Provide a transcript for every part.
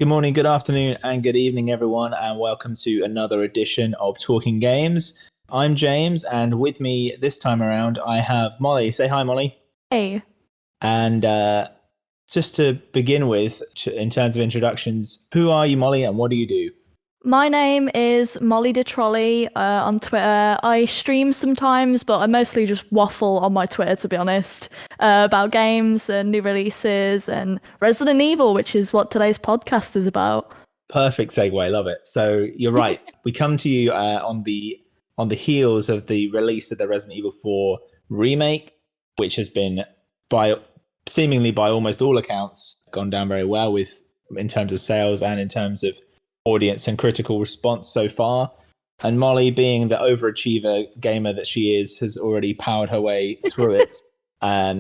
Good morning, good afternoon, and good evening, everyone, and welcome to another edition of Talking Games. I'm James, and with me this time around, I have Molly. Say hi, Molly. Hey. And just to begin with, in terms of introductions, who are you, Molly, and what do you do? My name is Molly de Trolley on Twitter. I stream sometimes, but I mostly just waffle on my Twitter, to be honest, about games and new releases and Resident Evil, which is what today's podcast is about. Perfect segue, love it. So you're right. We come to you on the heels of the release of the Resident Evil 4 remake, which has been by seemingly by almost all accounts gone down very well with in terms of sales and in terms of audience and critical response so far. And Molly, being the overachiever gamer that she is, has already powered her way through it.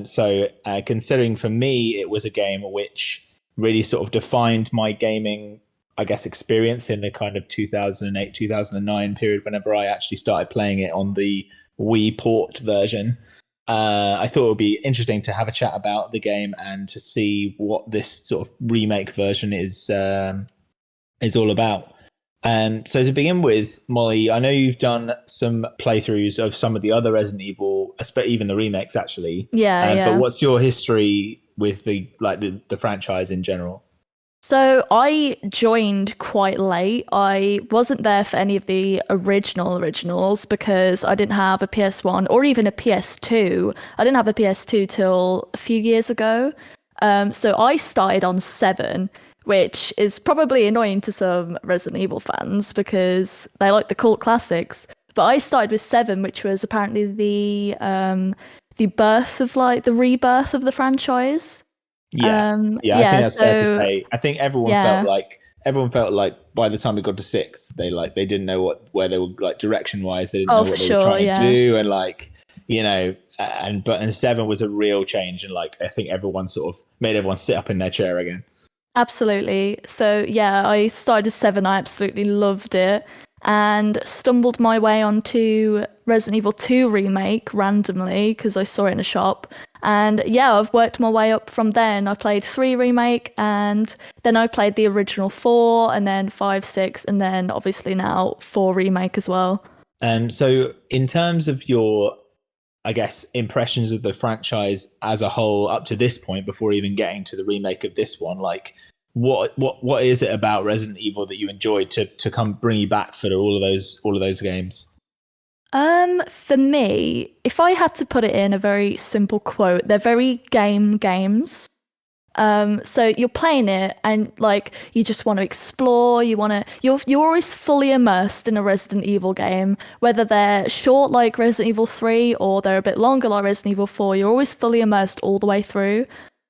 So considering for me, it was a game which really sort of defined my gaming, I guess, experience in the kind of 2008, 2009 period, whenever I actually started playing it on the Wii port version. I thought it would be interesting to have a chat about the game and to see what this sort of remake version is all about. So to begin with, Molly, I know you've done some playthroughs of some of the other Resident Evil, even the remakes, actually. Yeah. But what's your history with the franchise in general? So I joined quite late. I wasn't there for any of the originals because I didn't have a PS1 or even a PS2. I didn't have a PS2 till a few years ago. So I started on 7, which is probably annoying to some Resident Evil fans because they like the cult classics. But I started with 7, which was apparently the birth of the rebirth of the franchise. Yeah, I think that's fair to say. I think everyone felt like by the time we got to 6, they didn't know where they were direction wise. They didn't know what they were trying to do, and 7 was a real change, and I think everyone sort of made everyone sit up in their chair again. Absolutely. So yeah, I started with 7. I absolutely loved it and stumbled my way onto Resident Evil 2 remake randomly because I saw it in a shop. And yeah, I've worked my way up from then. I played 3 remake and then I played the original 4 and then 5, 6, and then obviously now 4 remake as well. So in terms of your, I guess, impressions of the franchise as a whole up to this point, before even getting to the remake of this one, what is it about Resident Evil that you enjoyed to come bring you back for all of those games? For me, if I had to put it in a very simple quote, they're very games. So you're playing it and you just want to explore, you're always fully immersed in a Resident Evil game, whether they're short like Resident Evil 3 or they're a bit longer like Resident Evil 4, you're always fully immersed all the way through.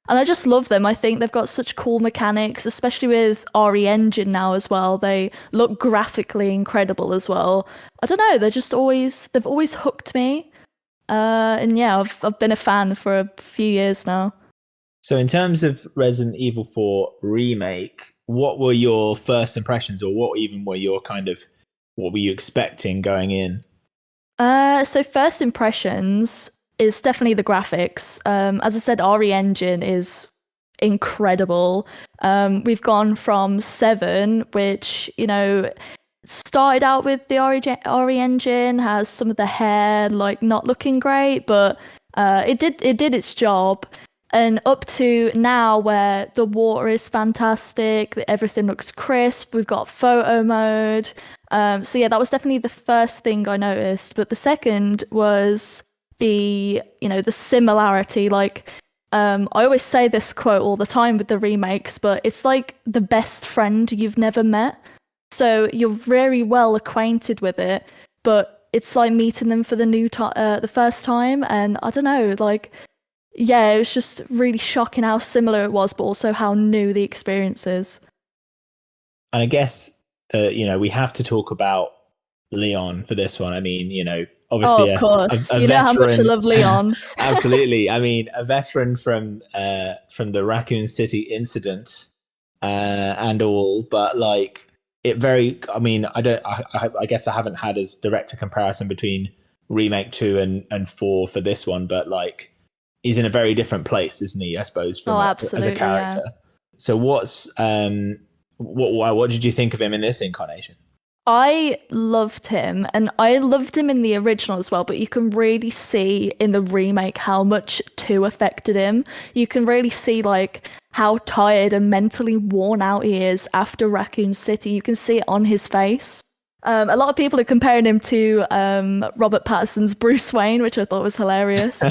And I just love them. I think they've got such cool mechanics, especially with RE Engine now as well. They look graphically incredible as well. I don't know, they've always hooked me. And yeah, I've been a fan for a few years now. So in terms of Resident Evil 4 remake, what were your first impressions, or what were you expecting going in? So first impressions is definitely the graphics. As I said, RE Engine is incredible. We've gone from 7, which, started out with the RE Engine, has some of the hair not looking great, but it did its job. And up to now where the water is fantastic, everything looks crisp, we've got photo mode. So yeah, that was definitely the first thing I noticed. But the second was the similarity. I always say this quote all the time with the remakes, but it's like the best friend you've never met. So you're very well acquainted with it, but it's like meeting them for the first time. And I don't know, yeah, it was just really shocking how similar it was, but also how new the experience is. And I guess, we have to talk about Leon for this one. I mean, obviously, of course, a you know how much I veteran. love Leon. Absolutely. I mean, a veteran from the Raccoon City incident and all, but it very. I mean, I don't. I guess I haven't had as direct a comparison between remake 2 and 4 for this one, but he's in a very different place, isn't he? I suppose Absolutely, as a character. yeah. So what did you think of him in this incarnation? I loved him, and I loved him in the original as well, but you can really see in the remake how much 2 affected him. You can really see like how tired and mentally worn out he is after Raccoon City. You can see it on his face. A lot of people are comparing him to Robert Pattinson's Bruce Wayne, which I thought was hilarious.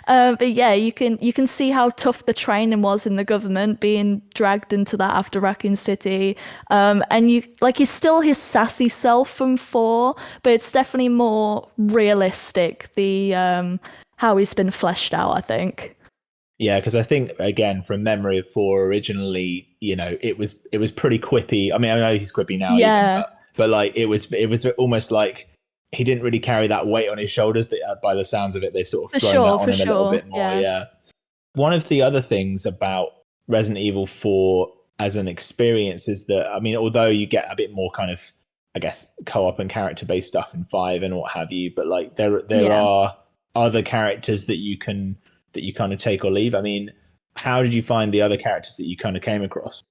But yeah, you can see how tough the training was in the government, being dragged into that after Raccoon City. And you like he's still his sassy self from 4, but it's definitely more realistic. The how he's been fleshed out, I think. Yeah, because I think again from memory of 4 originally, it was pretty quippy. I mean, I know he's quippy now even, Yeah, but like it was almost like he didn't really carry that weight on his shoulders. By the sounds of it, they've sort of thrown that on for him a little sure. bit more. Yeah. One of the other things about Resident Evil 4 as an experience is that, I mean, although you get a bit more kind of, I guess, co-op and character-based stuff in 5 and what have you, but like there Yeah. are other characters that you kind of take or leave. I mean, how did you find the other characters that you kind of came across?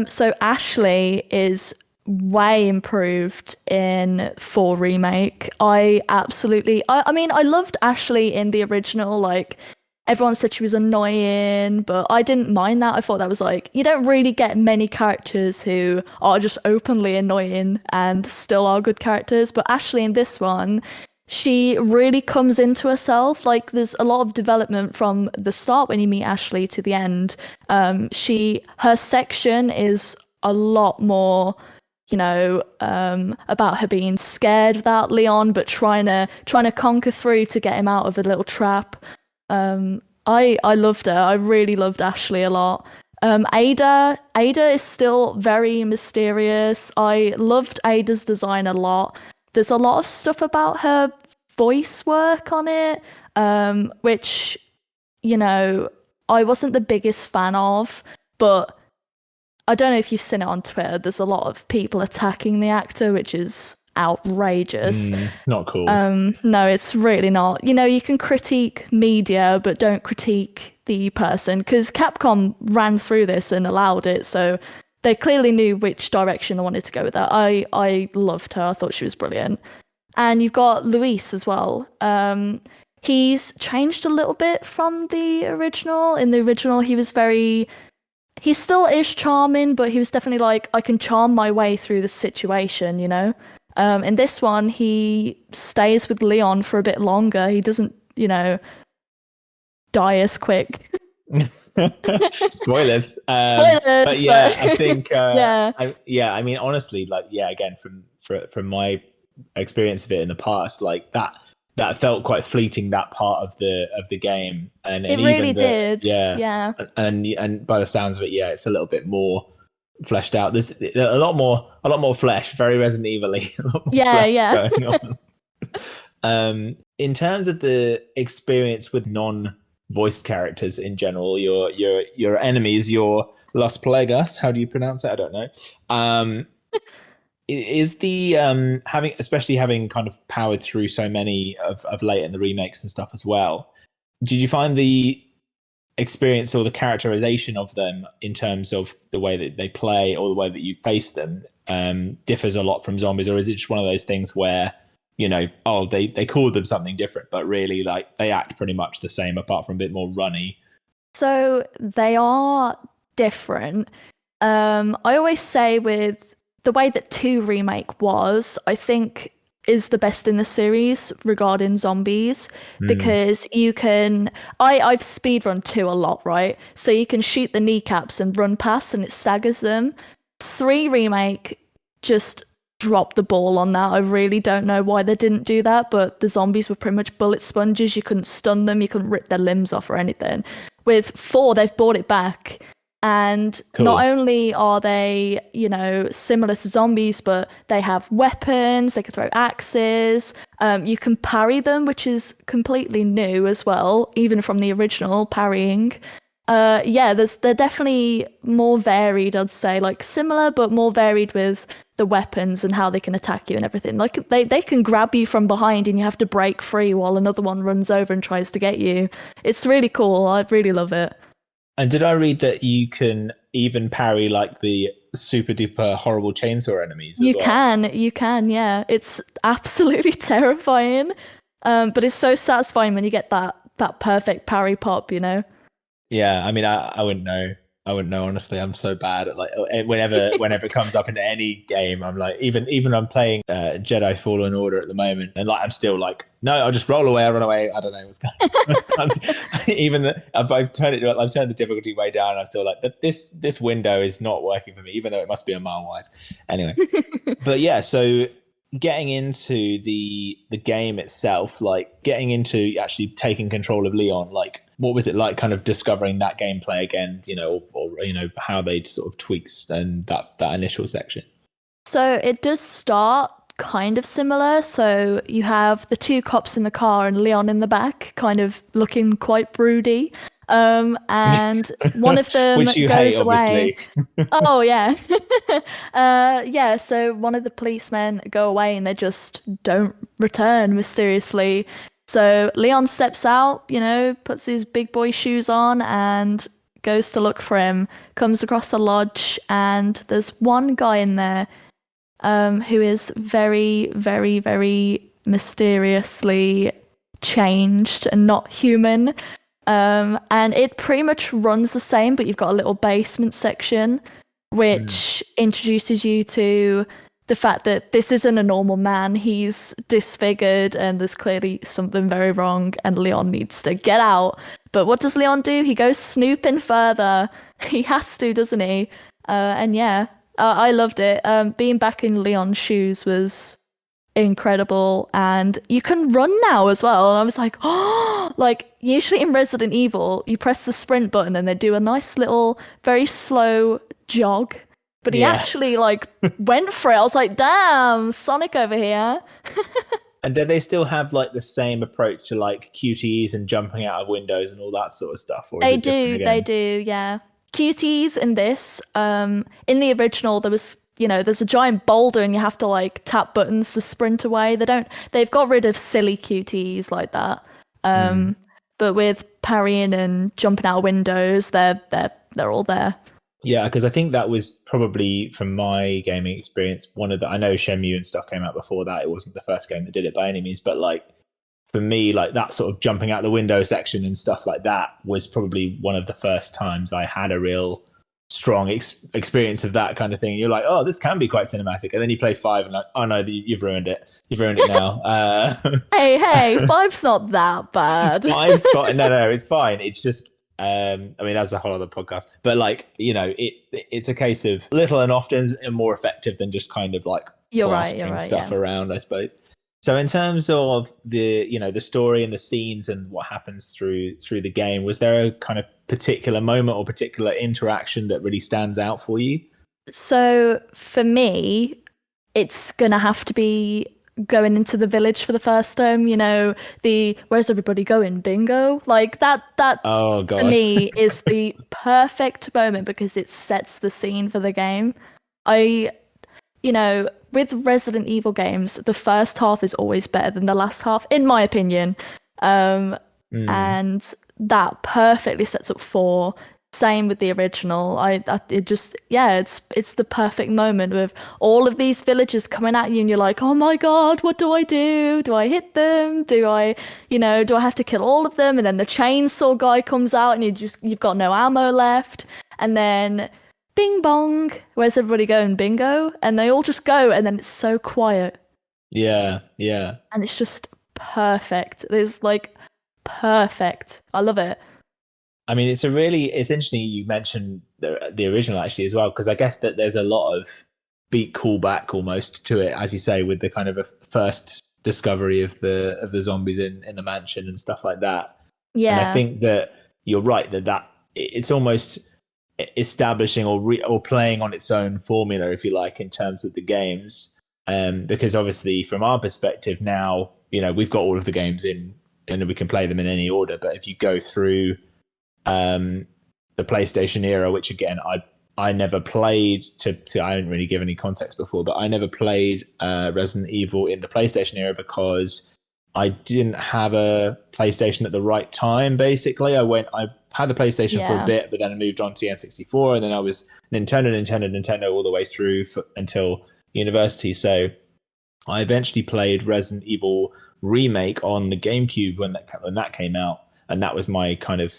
So Ashley is way improved in 4 remake. I mean, I loved Ashley in the original. Like, everyone said she was annoying, but I didn't mind that. I thought that was like, you don't really get many characters who are just openly annoying and still are good characters. But Ashley in this one, she really comes into herself. Like, there's a lot of development from the start when you meet Ashley to the end. Her section is a lot more, about her being scared without Leon, but trying to conquer through to get him out of a little trap. I loved her. I really loved Ashley a lot. Ada is still very mysterious. I loved Ada's design a lot. There's a lot of stuff about her voice work on it, which, I wasn't the biggest fan of, but I don't know if you've seen it on Twitter. There's a lot of people attacking the actor, which is outrageous. It's not cool. No, it's really not. You can critique media, but don't critique the person, because Capcom ran through this and allowed it, so they clearly knew which direction they wanted to go with that. I loved her. I thought she was brilliant. And you've got Luis as well. He's changed a little bit from the original. In the original, he still is charming, but he was definitely like, I can charm my way through the situation, In this one, he stays with Leon for a bit longer. He doesn't, die as quick. Spoilers. Spoilers. But yeah, I think. Yeah. I mean, honestly, like, yeah, again, from my experience of it in the past, like that felt quite fleeting, that part of the game, and It even really did. Yeah. and by the sounds of it, yeah, it's a little bit more fleshed out. There's a lot more flesh, very Resident Evil-y, a lot more flesh going on. In terms of the experience with non-voiced characters in general, your enemies, your Los Plagas, how do you pronounce it? I don't know. Is the having kind of powered through so many of late in the remakes and stuff as well, did you find the experience or the characterization of them in terms of the way that they play or the way that you face them differs a lot from zombies, or is it just one of those things where they called them something different, but really like they act pretty much the same apart from a bit more runny? So they are different. I always say with the way that 2 remake was, I think is the best in the series regarding zombies, because I've speedrun 2 a lot, right? So you can shoot the kneecaps and run past and it staggers them. 3 remake just dropped the ball on that. I really don't know why they didn't do that, but the zombies were pretty much bullet sponges. You couldn't stun them, you couldn't rip their limbs off or anything. With 4, they've brought it back. And not only are they, similar to zombies, but they have weapons, they can throw axes, you can parry them, which is completely new as well, even from the original parrying. They're definitely more varied, I'd say, like similar, but more varied with the weapons and how they can attack you and everything. Like they can grab you from behind and you have to break free while another one runs over and tries to get you. It's really cool. I really love it. And did I read that you can even parry like the super duper horrible chainsaw enemies as You well. can, yeah. It's absolutely terrifying. But it's so satisfying when you get that perfect parry pop, you know? Yeah, I mean, I wouldn't know. I wouldn't know honestly. I'm so bad at like whenever it comes up into any game, I'm like even I'm playing Jedi Fallen Order at the moment, and like I'm still like, no, I'll just roll away, I'll run away. I don't know what's going on. I've turned the difficulty way down. I'm still like, this window is not working for me, even though it must be a mile wide. Anyway, but yeah, so getting into the game itself, like getting into actually taking control of Leon, like what was it like kind of discovering that gameplay again, or how they sort of tweaks and that initial section? So it does start kind of similar. So you have the two cops in the car and Leon in the back, kind of looking quite broody. And one of them Which you goes hate, away. obviously. Oh yeah. Yeah, so one of the policemen go away and they just don't return mysteriously. So Leon steps out, puts his big boy shoes on and goes to look for him, comes across a lodge, and there's one guy in there who is very, very, very mysteriously changed and not human. And it pretty much runs the same, but you've got a little basement section which introduces you to the fact that this isn't a normal man. He's disfigured and there's clearly something very wrong and Leon needs to get out. But what does Leon do? He goes snooping further. He has to, doesn't he? And yeah, I loved it. Being back in Leon's shoes was incredible, and you can run now as well. And I was like, oh, like usually in Resident Evil, you press the sprint button and they do a nice little, very slow jog. But he actually like went for it. I was like, damn, Sonic over here. And do they still have like the same approach to like QTEs and jumping out of windows and all that sort of stuff? Or is it different again? They do, yeah. QTs in this, in the original, there was, there's a giant boulder and you have to like tap buttons to sprint away. They've got rid of silly QTs like that. But with parrying and jumping out of windows, they're all there. Yeah, because I think that was probably from my gaming experience, I know Shenmue and stuff came out before that. It wasn't the first game that did it by any means, but like for me, like that sort of jumping out the window section and stuff like that was probably one of the first times I had a real strong experience of that kind of thing. You're like, oh, this can be quite cinematic, and then you play 5 and like, oh no, you've ruined it. You've ruined it now. Hey, 5's not that bad. 5's fine. No, it's fine. It's just. I mean, that's a whole other podcast, but like, it's a case of little and often and more effective than just kind of like you're plastering right, stuff yeah. around, I suppose. So in terms of the story and the scenes and what happens through the game, was there a kind of particular moment or particular interaction that really stands out for you? So for me, it's gonna have to be going into the village for the first time, where's everybody going, bingo, like that Oh god, for me is the perfect moment because it sets the scene for the game. With Resident Evil games, the first half is always better than the last half, in my opinion, and that perfectly sets up 4. Same with the original. It's the perfect moment with all of these villagers coming at you and you're like, oh my god, what do I do? Do I hit them? Do I have to kill all of them? And then the chainsaw guy comes out and you've got no ammo left. And then bing bong, where's everybody going? Bingo. And they all just go and then it's so quiet. Yeah. And it's just perfect. It's like perfect. I love it. I mean, it's interesting you mentioned the original actually as well, because I guess that there's a lot of beat callback almost to it, as you say, with the kind of a first discovery of the zombies in the mansion and stuff like that. Yeah. And I think that you're right that it's almost establishing or playing on its own formula, if you like, in terms of the games. Because obviously from our perspective now, we've got all of the games in and we can play them in any order. But if you go through the PlayStation era, which again I never played to I didn't really give any context before, but I never played Resident Evil in the PlayStation era because I didn't have a PlayStation at the right time. Basically, I had the PlayStation for a Yeah. bit, but then I moved on to the N64, and then I was Nintendo all the way through until university. So I eventually played Resident Evil Remake on the GameCube when that came out, and that was my kind of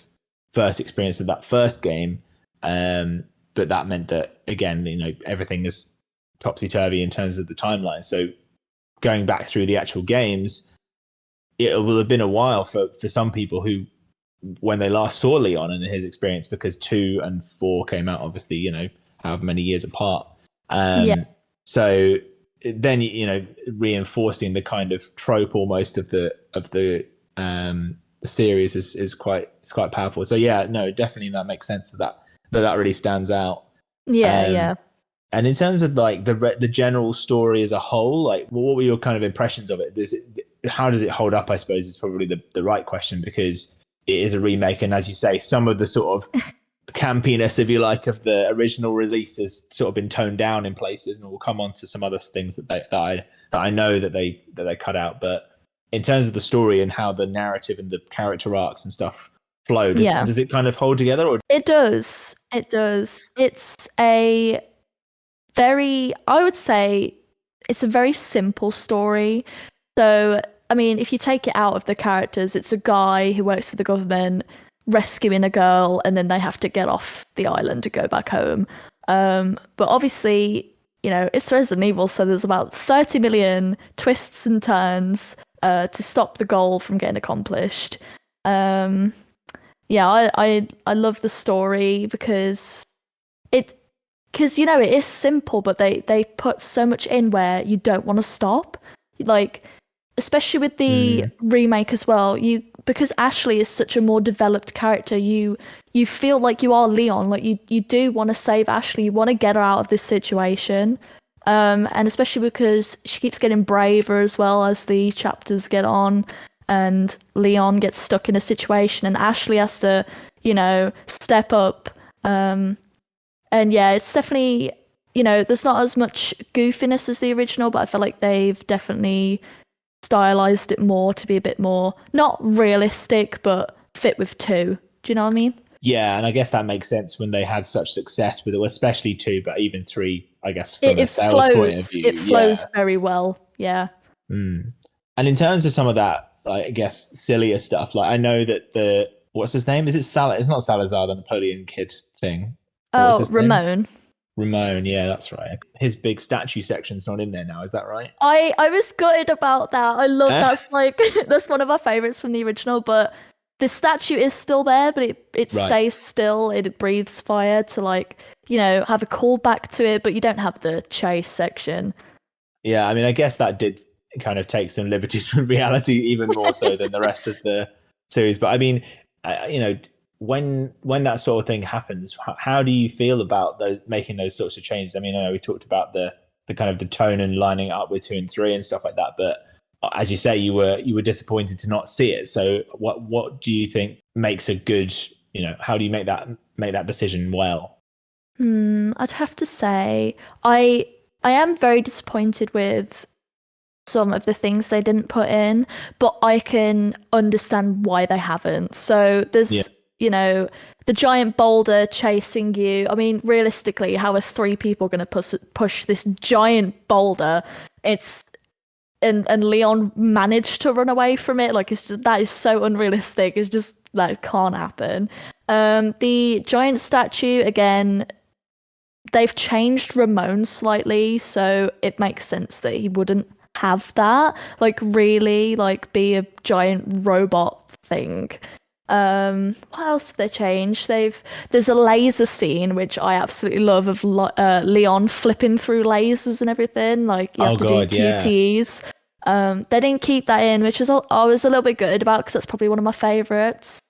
first experience of that first game. But that meant that again, everything is topsy turvy in terms of the timeline. So going back through the actual games, it will have been a while for some people who, when they last saw Leon and his experience, because 2 and 4 came out, obviously, however many years apart. Yeah. So then, reinforcing the kind of trope almost of the series is quite powerful. So yeah, no, definitely that makes sense that really stands out. Yeah, yeah. And in terms of like the general story as a whole, like what were your kind of impressions of it? How does it hold up, I suppose, is probably the right question, because it is a remake. And as you say, some of the sort of campiness, if you like, of the original release has sort of been toned down in places, and we'll come on to some other things that I know that they cut out. But in terms of the story and how the narrative and the character arcs and stuff flow, does it kind of hold together? Or it does. It's a very, I would say, it's a very simple story. So, I mean, if you take it out of the characters, it's a guy who works for the government rescuing a girl, and then they have to get off the island to go back home. But obviously, it's Resident Evil, so there's about 30 million twists and turns to stop the goal from getting accomplished. I love the story because it is simple, but they put so much in where you don't want to stop. Like, especially with the remake as well, because Ashley is such a more developed character, you feel like you are Leon. Like you do want to save Ashley, you want to get her out of this situation. And especially because she keeps getting braver as well as the chapters get on, and Leon gets stuck in a situation and Ashley has to, step up. And yeah, it's definitely, there's not as much goofiness as the original, but I feel like they've definitely stylized it more to be a bit more, not realistic, but fit with 2. Do you know what I mean? Yeah, and I guess that makes sense when they had such success with it, especially 2, but even 3, I guess, from a sales point of view. It flows very well, yeah. And in terms of some of that, like, I guess, sillier stuff, like I know that what's his name? Is it It's not Salazar, the Napoleon kid thing. Ramon. Ramon, yeah, that's right. His big statue section's not in there now, is that right? I was gutted about that. I love that's like that's one of my favorites from the original, but the statue is still there, but it stays still. It breathes fire to have a callback to it, but you don't have the chase section. Yeah, I mean, I guess that did kind of take some liberties from reality, even more so than the rest of the series. But I mean, when that sort of thing happens, how do you feel about making those sorts of changes? I mean, I know we talked about the kind of the tone and lining up with 2 and 3 and stuff like that, but as you say, you were disappointed to not see it. So what do you think makes a good, how do you make that decision well? I'd have to say I am very disappointed with some of the things they didn't put in, but I can understand why they haven't. So there's the giant boulder chasing you. I mean, realistically, how are 3 people going to push this giant boulder? And Leon managed to run away from it. Like, that is so unrealistic. It's just, that can't happen. The giant statue, again, they've changed Ramon slightly, so it makes sense that he wouldn't have that. Like, really, be a giant robot thing. What else have they changed? There's a laser scene which I absolutely love of Leon flipping through lasers and everything. Like, you have to do QTEs. They didn't keep that in, which I was a little bit gutted about, because that's probably one of my favorites.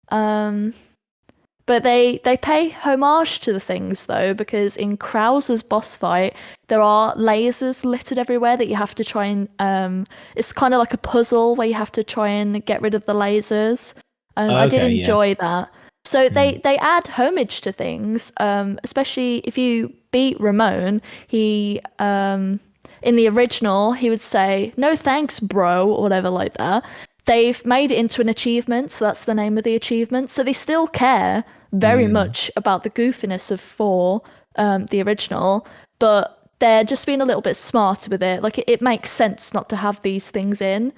But they pay homage to the things though, because in Krauser's boss fight there are lasers littered everywhere that you have to try and it's kind of like a puzzle where you have to try and get rid of the lasers. I did enjoy that. So they add homage to things, especially if you beat Ramon. He in the original he would say, "No thanks, bro," or whatever like that. they've made it into an achievement, so that's the name of the achievement. So they still care very much about the goofiness of 4, the original, but they're just being a little bit smarter with it. Like it makes sense not to have these things in.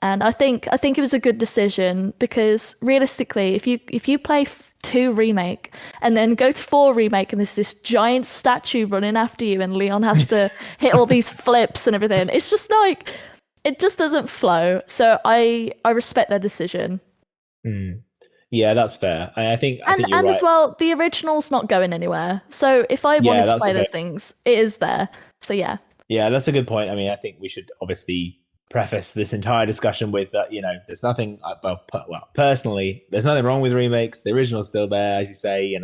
And I think it was a good decision because realistically, if you play 2 remake and then go to 4 remake and there's this giant statue running after you and Leon has to hit all these flips and everything, it's just like it just doesn't flow. So I respect their decision. Yeah, that's fair. I think you're And right. as well, the original's not going anywhere. So if I wanted to That's play a those good. things, it is there. So yeah. Yeah, that's a good point. I mean, I think we should obviously preface this entire discussion with that. There's nothing. Well, personally, there's nothing wrong with remakes. The original's still there, as you say.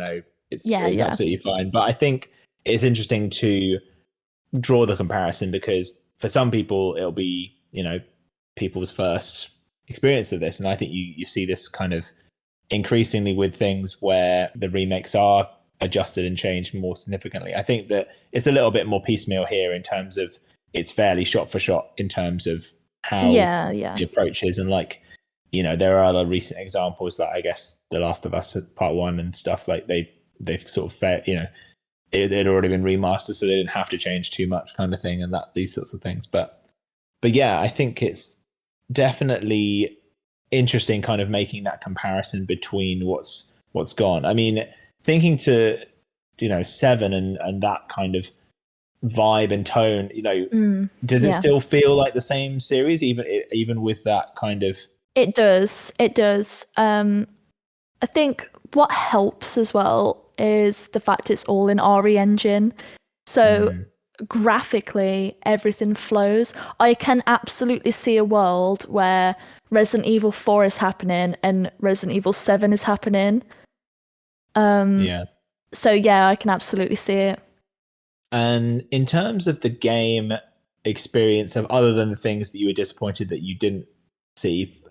It's Yeah, yeah. absolutely fine. But I think it's interesting to draw the comparison because for some people it'll be people's first experience of this, and I think you see this kind of increasingly with things where the remakes are adjusted and changed more significantly. I think that it's a little bit more piecemeal here in terms of it's fairly shot for shot in terms of how the approach is, and there are other recent examples that I guess The Last of Us Part 1 and stuff like they've sort of it had already been remastered, so they didn't have to change too much, kind of thing, and these sorts of things. But yeah, I think it's definitely interesting, kind of making that comparison between what's gone. I mean, thinking to 7 and that kind of vibe and tone. Does it still feel like the same series, even with that kind of? It does. It does. I think what helps as well is the fact it's all in RE engine. So graphically, everything flows. I can absolutely see a world where Resident Evil 4 is happening and Resident Evil 7 is happening. So yeah, I can absolutely see it. And in terms of the game experience, of other than the things that you were disappointed that you didn't see,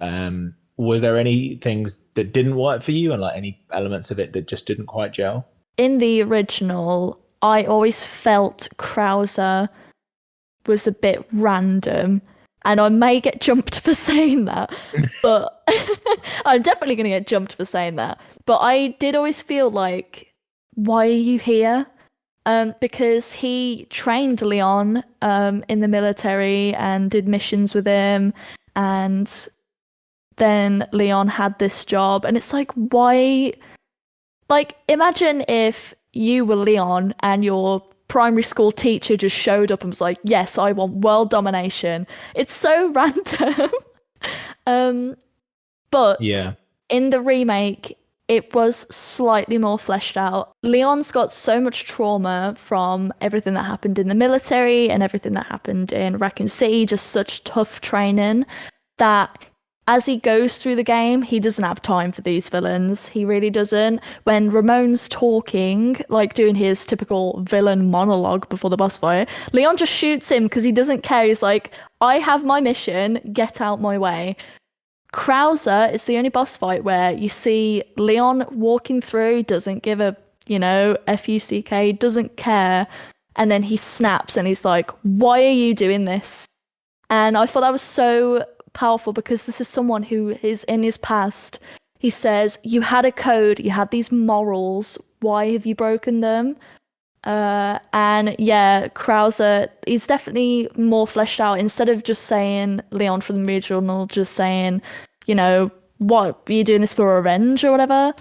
were there any things that didn't work for you, and any elements of it that just didn't quite gel? In the original, I always felt Krauser was a bit random, and I may get jumped for saying that, but I'm definitely going to get jumped for saying that. But I did always feel like, why are you here? Because he trained Leon in the military and did missions with him, and then Leon had this job, and it's like, why? Like, imagine if you were Leon and your primary school teacher just showed up and was like, yes, I want world domination. It's so random. But in the remake, it was slightly more fleshed out. Leon's got so much trauma from everything that happened in the military and everything that happened in Raccoon City, just such tough training, that as he goes through the game, he doesn't have time for these villains. He really doesn't. When Ramon's talking, like doing his typical villain monologue before the boss fight, Leon just shoots him because he doesn't care. He's like, I have my mission, get out my way. Krauser is the only boss fight where you see Leon walking through, doesn't give a, F-U-C-K, doesn't care. And then he snaps and he's like, why are you doing this? And I thought that was so powerful because this is someone who is in his past. He says, you had a code, you had these morals, why have you broken them? And yeah, Krauser is definitely more fleshed out. Instead of just saying Leon from the original, just saying, what, are you doing this for revenge or whatever?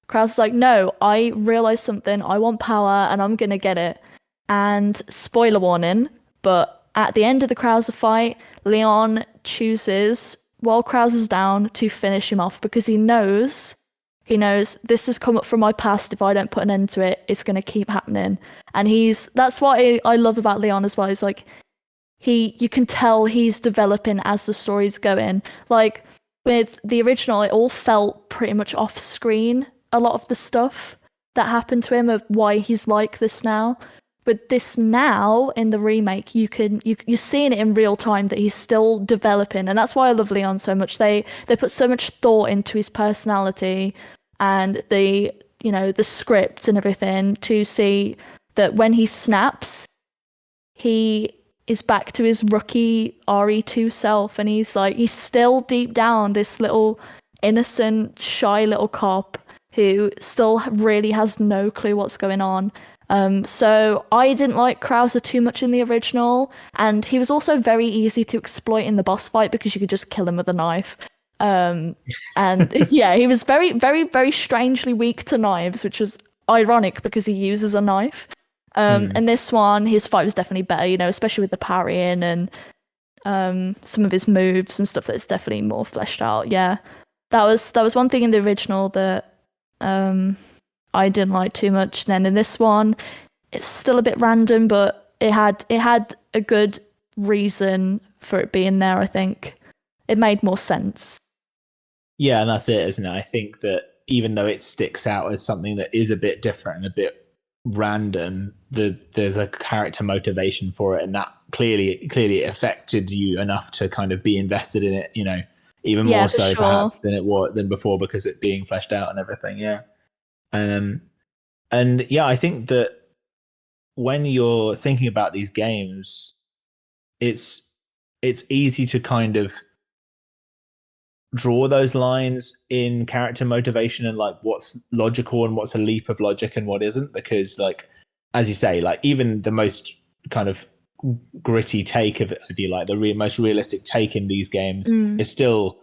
Krauser's like, no, I realized something, I want power and I'm gonna get it. And spoiler warning, but at the end of the Krauser fight, Leon chooses, while Krauser's down, to finish him off because he knows this has come up from my past. If I don't put an end to it, it's going to keep happening. And that's what I love about Leon as well. Is like, you can tell he's developing as the story's going. Like with the original, it all felt pretty much off screen. A lot of the stuff that happened to him of why he's like this now. But this now in the remake, you're seeing it in real time that he's still developing, and that's why I love Leon so much. They put so much thought into his personality and the script and everything to see that when he snaps, he is back to his rookie RE2 self, and he's still deep down this little innocent, shy little cop who still really has no clue what's going on. So I didn't like Krauser too much in the original, and he was also very easy to exploit in the boss fight because you could just kill him with a knife. And yeah, he was very, very, very strangely weak to knives, which was ironic because he uses a knife. And this one, his fight was definitely better, especially with the parrying and some of his moves and stuff that's definitely more fleshed out. Yeah, that was one thing in the original that I didn't like too much. And then in this one, it's still a bit random, but it had a good reason for it being there. I think it made more sense. Yeah, and that's it, isn't it? I think that even though it sticks out as something that is a bit different and a bit random, there's a character motivation for it, and that clearly affected you enough to kind of be invested in it, even more so perhaps than before because it being fleshed out and everything. Yeah. And yeah, I think that when you're thinking about these games, it's easy to kind of draw those lines in character motivation and like what's logical and what's a leap of logic and what isn't, because like, as you say, like even the most kind of gritty take of it, if you like, the most realistic take in these games is still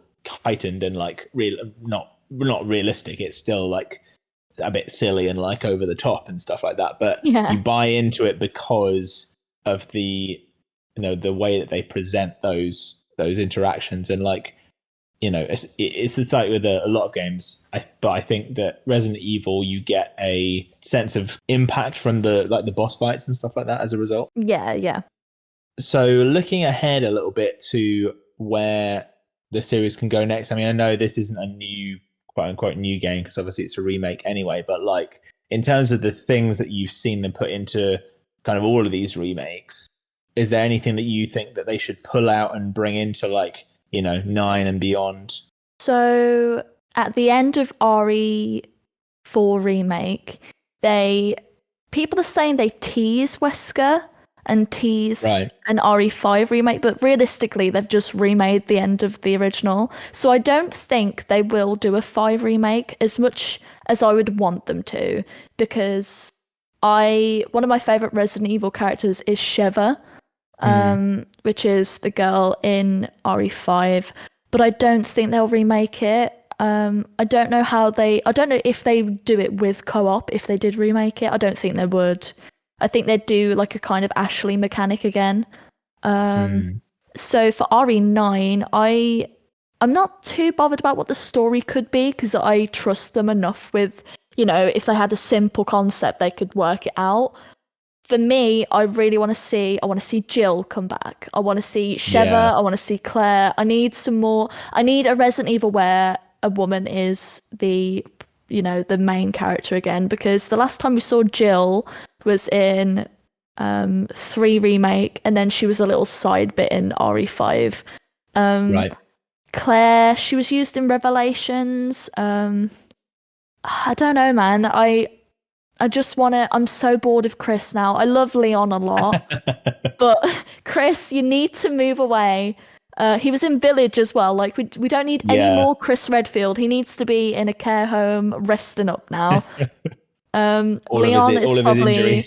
heightened and like not realistic. It's still like a bit silly and like over the top and stuff like that, but you buy into it because of the the way that they present those interactions. And like, it's the same with a lot of games. But I think that Resident Evil, you get a sense of impact from the boss fights and stuff like that as a result. Yeah. So looking ahead a little bit to where the series can go next. I mean, I know this isn't a new, quote unquote, new game because obviously it's a remake anyway. But like in terms of the things that you've seen them put into kind of all of these remakes, is there anything that you think that they should pull out and bring into like 9 and beyond? So at the end of RE4 remake, people are saying they tease Wesker and tease an RE5 remake, but realistically they've just remade the end of the original. So I don't think they will do a 5 remake as much as I would want them to, because one of my favorite Resident Evil characters is Sheva, which is the girl in RE5, but I don't think they'll remake it. I don't know if they do it with co-op. If they did remake it, I don't think they would. I think they'd do like a kind of Ashley mechanic again. So for RE9, I'm not too bothered about what the story could be, because I trust them enough with, if they had a simple concept, they could work it out. For me, I really want to see Jill come back. I want to see Sheva. I want to see Claire. I need some more. I need a Resident Evil where a woman is the main character again, because the last time we saw Jill was in 3 remake, and then she was a little side bit in RE5. Claire, she was used in Revelations. I don't know, man. I just want to. I'm so bored of Chris now. I love Leon a lot, but Chris, you need to move away. He was in Village as well. Like we don't need any more Chris Redfield. He needs to be in a care home, resting up now. Leon is probably.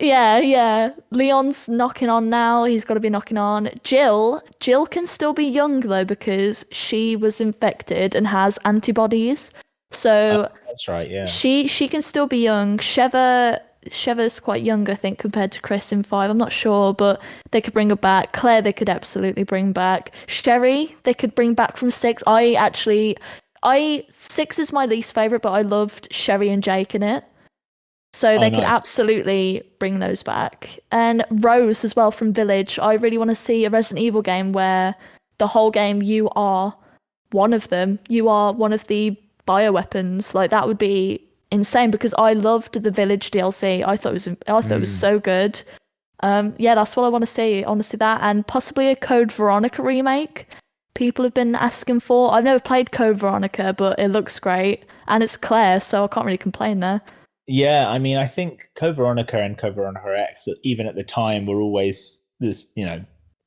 Yeah. Leon's knocking on now. He's got to be knocking on. Jill can still be young though, because she was infected and has antibodies. So that's right, yeah. She can still be young. Sheva's quite young, I think, compared to Chris in 5. I'm not sure, but they could bring her back. Claire, they could absolutely bring back. Sherry, they could bring back from 6. 6 is my least favorite, but I loved Sherry and Jake in it. So they could absolutely bring those back. And Rose as well from Village. I really want to see a Resident Evil game where the whole game you are one of them. You are one of the bioweapons. Like that would be insane, because I loved the Village DLC. I thought it was so good. That's what I want to see. I want to see that, and possibly a Code Veronica remake. People have been asking for. I've never played Code Veronica, but it looks great, and it's Claire, so I can't really complain there. Yeah, I mean, I think Code Veronica and Code Veronica X, even at the time, were always there's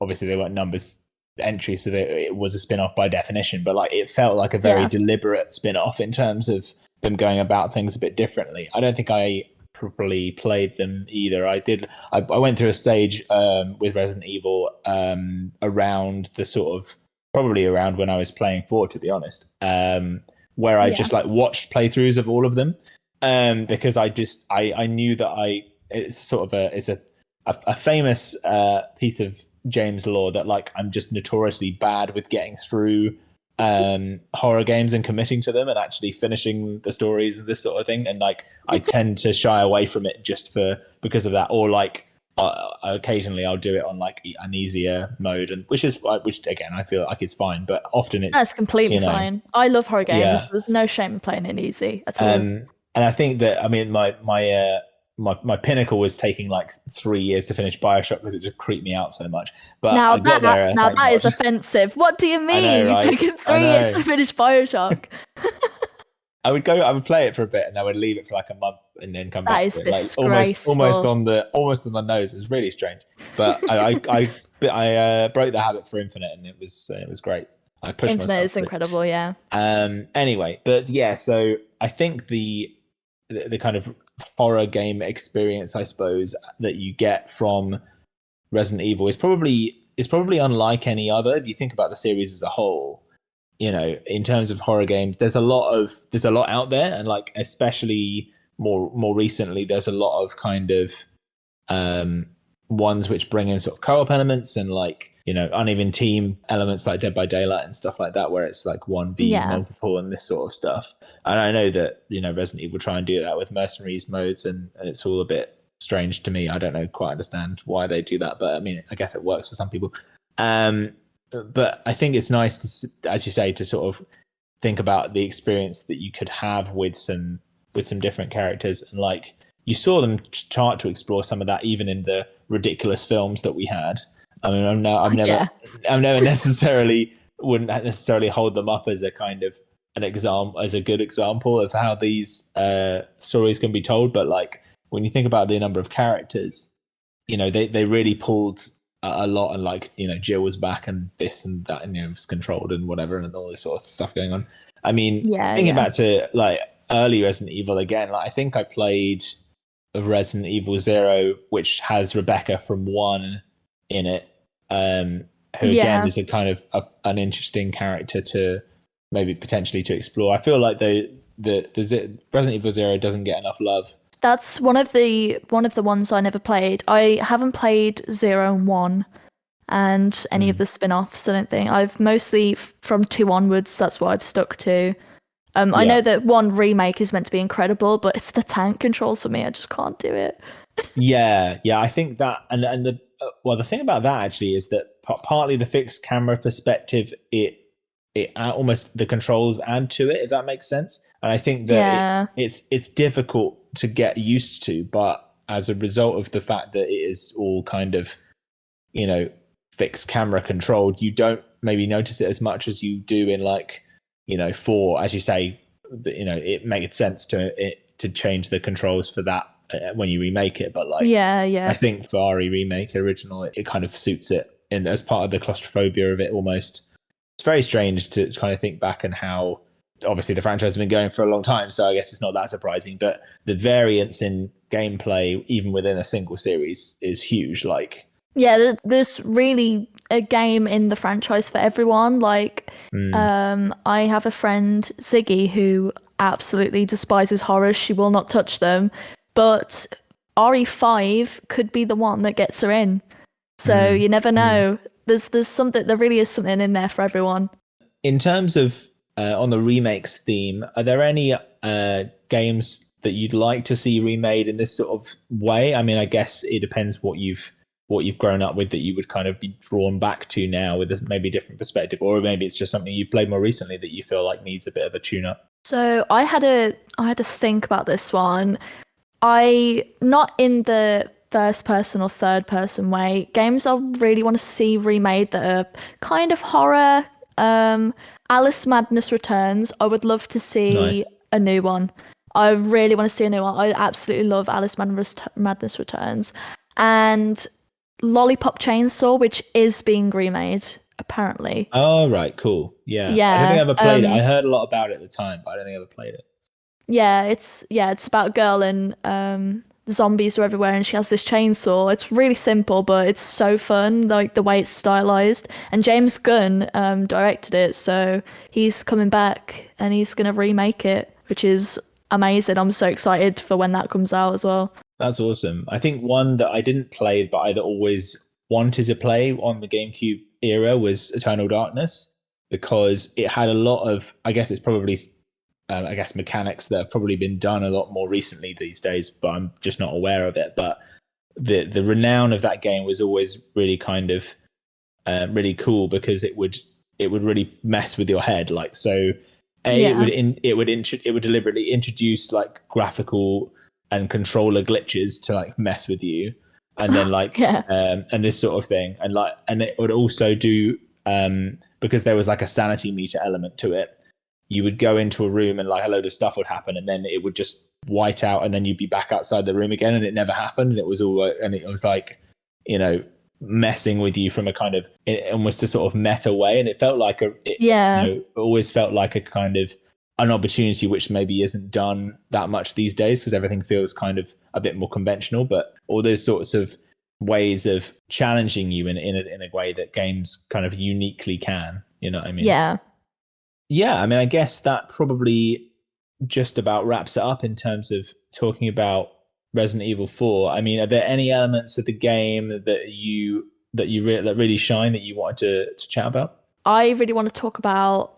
obviously they weren't numbers entry, so it was a spin-off by definition, but like it felt like a very deliberate spin-off in terms of them going about things a bit differently. I don't think I properly played them either. I went through a stage with Resident Evil around the sort of probably around when I was playing 4, to be honest, where I just like watched playthroughs of all of them, because I knew that it's sort of a famous piece of James Law that like I'm just notoriously bad with getting through horror games and committing to them and actually finishing the stories and this sort of thing, and like I tend to shy away from it just because of that, or like occasionally I'll do it on like an easier mode, and which again I feel like it's fine, but often that's completely fine. I love horror games. There's no shame in playing it easy at all. And I think that my pinnacle was taking like 3 years to finish BioShock because it just creeped me out so much. But now I got there. Now that is offensive. What do you mean? I know, right? You've taken 3 years to finish BioShock. I would play it for a bit and I would leave it for like a month and then come back. That is to it. Like disgraceful. almost on the nose. It was really strange. But I broke the habit for Infinite, and it was great. I pushed Infinite myself. is incredible, yeah. Anyway, but yeah, so I think the kind of horror game experience, I suppose, that you get from Resident Evil is probably unlike any other. If you think about the series as a whole, in terms of horror games, there's a lot out there, and like especially more recently, there's a lot of kind of ones which bring in sort of co-op elements and like uneven team elements like Dead by Daylight and stuff like that, where it's like 1v multiple and this sort of stuff. And I know that Resident Evil try and do that with mercenaries modes, and it's all a bit strange to me. I don't know quite understand why they do that, but I mean, I guess it works for some people. But I think it's nice to, as you say, to sort of think about the experience that you could have with some different characters, and like you saw them start to explore some of that even in the ridiculous films that we had. I mean, I'm never necessarily wouldn't necessarily hold them up as a kind of as a good example of how these stories can be told, but like when you think about the number of characters, they really pulled a lot, and like Jill was back and this and that, and was controlled and whatever, and all this sort of stuff going on. I mean, thinking back to like early Resident Evil again, like I think I played Resident Evil 0, which has Rebecca from 1 in it, who again is a kind of an interesting character to maybe potentially to explore. I feel like the Resident Evil 0 doesn't get enough love. That's one of the ones I never played. I haven't played 0 and 1 and any of the spin-offs, I don't think. I've mostly from 2 onwards, that's what I've stuck to. I know that 1 remake is meant to be incredible, but it's the tank controls for me. I just can't do it. Yeah, I think that, and the thing about that actually is that partly the fixed camera perspective, it almost the controls add to it, if that makes sense. And I think that it's difficult to get used to, but as a result of the fact that it is all kind of fixed camera controlled, you don't maybe notice it as much as you do in like 4, as you say. It makes sense to change the controls for that when you remake it, but like I think for RE remake original, it kind of suits it in as part of the claustrophobia of it almost. It's very strange to kind of think back and how obviously the franchise has been going for a long time, so I guess it's not that surprising, but the variance in gameplay even within a single series is huge. Like there's really a game in the franchise for everyone. Like I have a friend, Ziggy, who absolutely despises horror. She will not touch them, but RE5 could be the one that gets her in, so you never know. There's something, there really is something in there for everyone. In terms of on the remakes theme, are there any games that you'd like to see remade in this sort of way? I mean, I guess it depends what you've grown up with that you would kind of be drawn back to now with a maybe different perspective, or maybe it's just something you've played more recently that you feel like needs a bit of a tune up. So I had to think about this one. I not in the first person or third person way. Games I really want to see remade that are kind of horror. Alice Madness Returns. I would love to see a new one. I really want to see a new one. I absolutely love Alice Madness Returns. And Lollipop Chainsaw, which is being remade, apparently. Oh, right, cool. Yeah. I don't think I Yeah. ever played it. I heard a lot about it at the time, but I don't think I ever played it. It's about a girl and the zombies are everywhere and she has this chainsaw. It's really simple, but it's so fun, like the way it's stylized. And James Gunn directed it, so he's coming back and he's gonna remake it, which is amazing. I'm so excited for when that comes out as well. That's awesome. I think one that I didn't play, but I always wanted to play on the GameCube era was Eternal Darkness because it had a lot of, I guess it's probably, I guess mechanics that have probably been done a lot more recently these days, but I'm just not aware of it. But the renown of that game was always really kind of really cool because it would really mess with your head. Like so, Yeah. it would deliberately introduce like graphical and controller glitches to like mess with you, and then like Yeah. and this sort of thing, and it would also do because there was like a sanity meter element to it. You would go into a room and like a load of stuff would happen, and then it would just white out, and then you'd be back outside the room again, and it never happened. And it was all, and it was like, you know, messing with you from a kind of almost a sort of meta way, and it felt like Yeah. it always felt like a kind of an opportunity which maybe isn't done that much these days because everything feels kind of a bit more conventional. But all those sorts of ways of challenging you in a way that games kind of uniquely can, you know what I mean? Yeah. Yeah, I mean, I guess that probably just about wraps it up in terms of talking about Resident Evil 4. I mean, are there any elements of the game that really shine that you wanted to chat about? I really want to talk about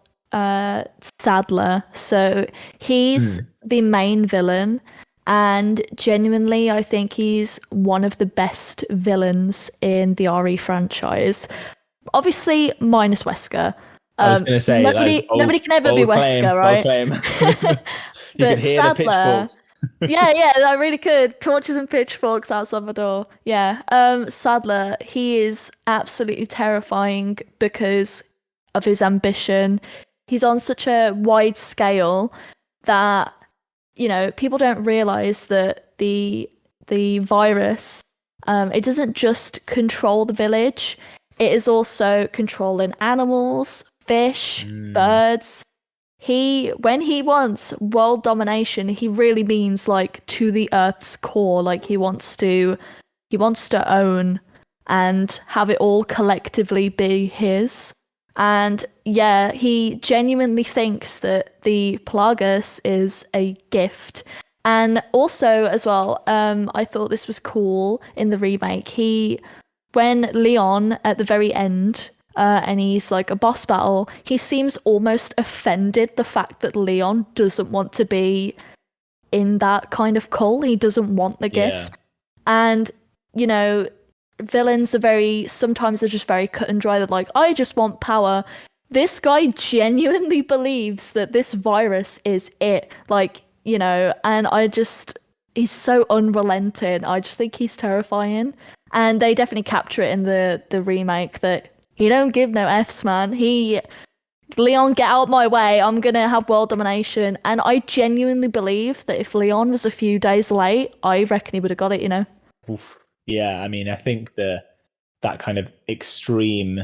Sadler. So he's Mm. the main villain, and genuinely, I think he's one of the best villains in the RE franchise. Obviously, minus Wesker. I was going to say that is Nobody can ever be bold claim, Wesker, bold right? claim. You could But hear the Sadler, pitchforks. yeah, I really could. Torches and pitchforks outside my door. Yeah. Sadler, he is absolutely terrifying because of his ambition. He's on such a wide scale that, people don't realize that the virus, it doesn't just control the village, it is also controlling animals, fish, Mm, birds. When he wants world domination, he really means like to the Earth's core. Like he wants to own and have it all collectively be his. And yeah, he genuinely thinks that the Plagas is a gift. And also, as well, I thought this was cool in the remake. When Leon at the very end, and he's like a boss battle, he seems almost offended the fact that Leon doesn't want to be in that kind of cult. He doesn't want the yeah. gift. And, villains sometimes are just very cut and dry. They're like, I just want power. This guy genuinely believes that this virus is it. Like, and he's so unrelenting. I just think he's terrifying. And they definitely capture it in the remake that he don't give no Fs, man. Leon, get out my way. I'm gonna have world domination. And I genuinely believe that if Leon was a few days late, I reckon he would have got it. Oof. Yeah, I mean, I think that kind of extreme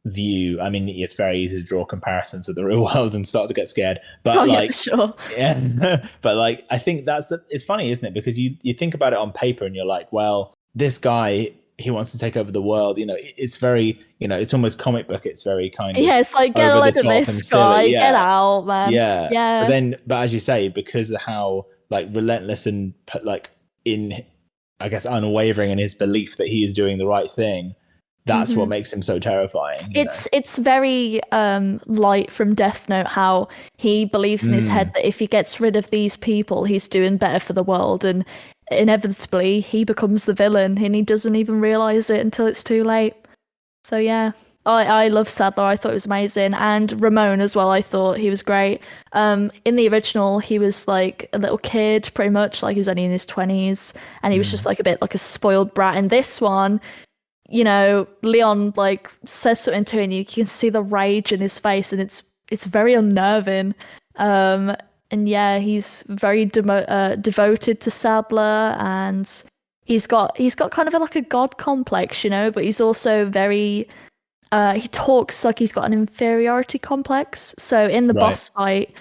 view. I mean, it's very easy to draw comparisons with the real world and start to get scared. But Oh yeah, like, sure. yeah, but like, I think it's funny, isn't it? Because you think about it on paper and you're like, well, this guy, he wants to take over the world. It's very, it's almost comic book. It's very kind of Yeah, it's like, get a over the load of top and this guy, silly. get Yeah, out, man. yeah. Yeah. But as you say, because of how like relentless and like in, I guess, unwavering in his belief that he is doing the right thing, that's what makes him so terrifying. It's very light from Death Note how he believes in his head that if he gets rid of these people, he's doing better for the world, and inevitably he becomes the villain, and he doesn't even realize it until it's too late. So yeah, I love Sadler. I thought it was amazing, and Ramon as well. I thought he was great. In the original, he was like a little kid, pretty much like he was only in his 20s, and he was just like a bit like a spoiled brat. In this one, Leon like says something to him, and you can see the rage in his face, and it's very unnerving. And yeah, he's very devoted to Sadler, and he's got kind of like a god complex, you know, but he's also very he talks like he's got an inferiority complex. So in the Right. boss fight,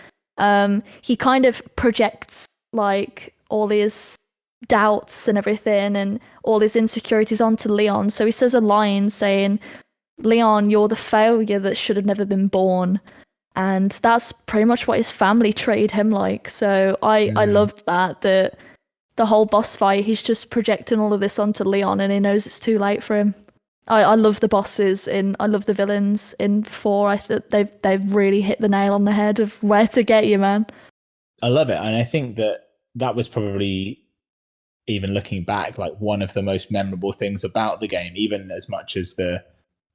he kind of projects like all his doubts and everything and all his insecurities onto Leon. So he says a line saying, "Leon, you're the failure that should have never been born." And that's pretty much what his family treated him like. So I Mm. loved that the whole boss fight, he's just projecting all of this onto Leon and he knows it's too late for him. I love the bosses I love the villains in 4. I think they've really hit the nail on the head of where to get you, man. I love it. And I think that was probably, even looking back, like one of the most memorable things about the game, even as much as the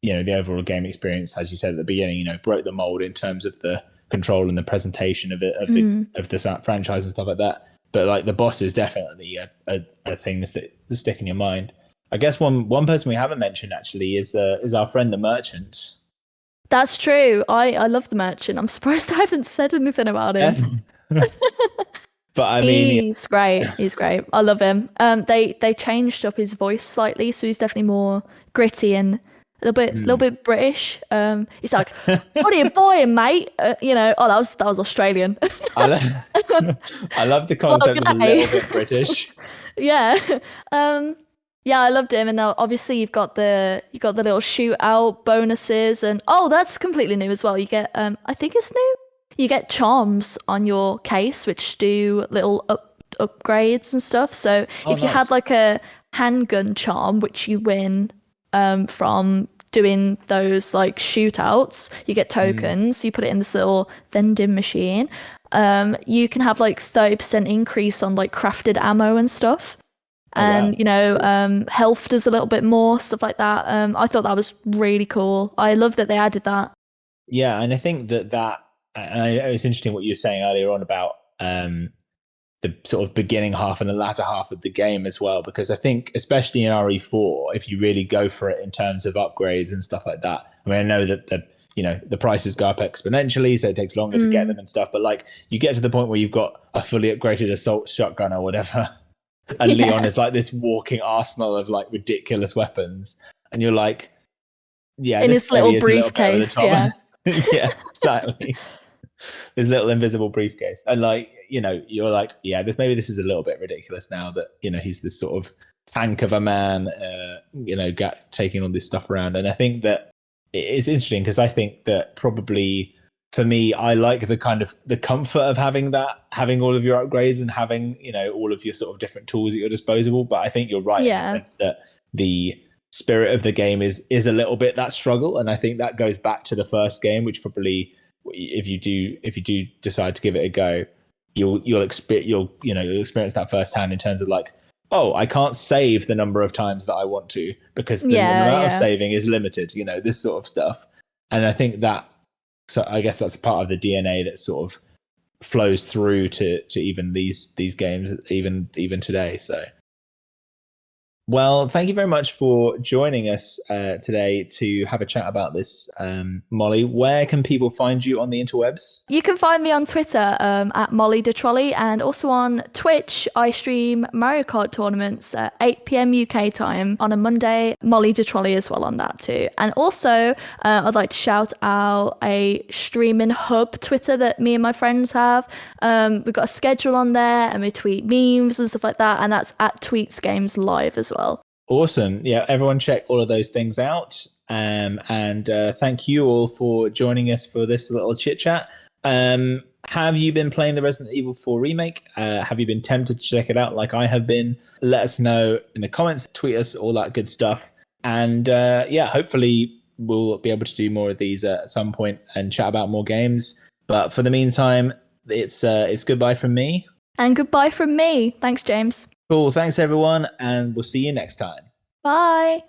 overall game experience, as you said at the beginning, broke the mold in terms of the control and the presentation of it, of the franchise and stuff like that. But like the boss is definitely a thing that stick in your mind. I guess one person we haven't mentioned actually is our friend the merchant. That's true. I love the merchant. I'm surprised I haven't said anything about him. But I mean, He's great. He's great. I love him. They changed up his voice slightly, so he's definitely more gritty and a little bit British. He's like, "What are you buying, mate?" Oh, that was Australian. I love the concept of a little bit British. Yeah. Yeah, I loved him, and now obviously you've got the little shootout bonuses, and oh, that's completely new as well. You get I think it's new. You get charms on your case, which do little upgrades and stuff. So if you had Nice. like a handgun charm, which you win from doing those like shootouts, you get tokens. You put it in this little vending machine. You can have like 30% increase on like crafted ammo and stuff. And health does a little bit more, stuff like that. I thought that was really cool. I love that they added that. Yeah, and I think that it's interesting what you were saying earlier on about the sort of beginning half and the latter half of the game as well, because I think especially in RE4, if you really go for it in terms of upgrades and stuff like that, I mean, I know that the prices go up exponentially, so it takes longer to get them and stuff, but like you get to the point where you've got a fully upgraded assault shotgun or whatever, and Yeah. Leon is like this walking arsenal of like ridiculous weapons, and you're like, yeah, In this his maybe little is a little bit over the briefcase, top. yeah. Yeah, exactly. His little invisible briefcase, and like you're like, yeah, this is a little bit ridiculous now that he's this sort of tank of a man, taking all this stuff around. And I think that it's interesting because I think that probably for me, I like the kind of the comfort of having all of your upgrades and having all of your sort of different tools at your disposal. But I think you're right in the Yeah. sense that the spirit of the game is a little bit that struggle, and I think that goes back to the first game, which probably, if you do decide to give it a go, you'll experience that firsthand in terms of like, oh, I can't save the number of times that I want to because the amount of saving is limited, this sort of stuff. And I think that, so I guess that's part of the DNA that sort of flows through to even these games, even today. So, well, thank you very much for joining us today to have a chat about this, Molly. Where can people find you on the interwebs? You can find me on Twitter at Molly the Trolley, and also on Twitch. I stream Mario Kart tournaments at 8 p.m. UK time on a Monday. Molly the Trolley as well on that too. And also, I'd like to shout out a streaming hub Twitter that me and my friends have. We've got a schedule on there, and we tweet memes and stuff like that. And that's at Tweets Games Live as well. Awesome. Yeah, everyone check all of those things out. And thank you all for joining us for this little chit chat. Have you been playing the Resident Evil 4 remake? Have you been tempted to check it out like I have been? Let us know in the comments, tweet us, all that good stuff. And hopefully we'll be able to do more of these at some point and chat about more games. But for the meantime, it's goodbye from me. And goodbye from me. Thanks, James. Cool. Thanks, everyone. And we'll see you next time. Bye.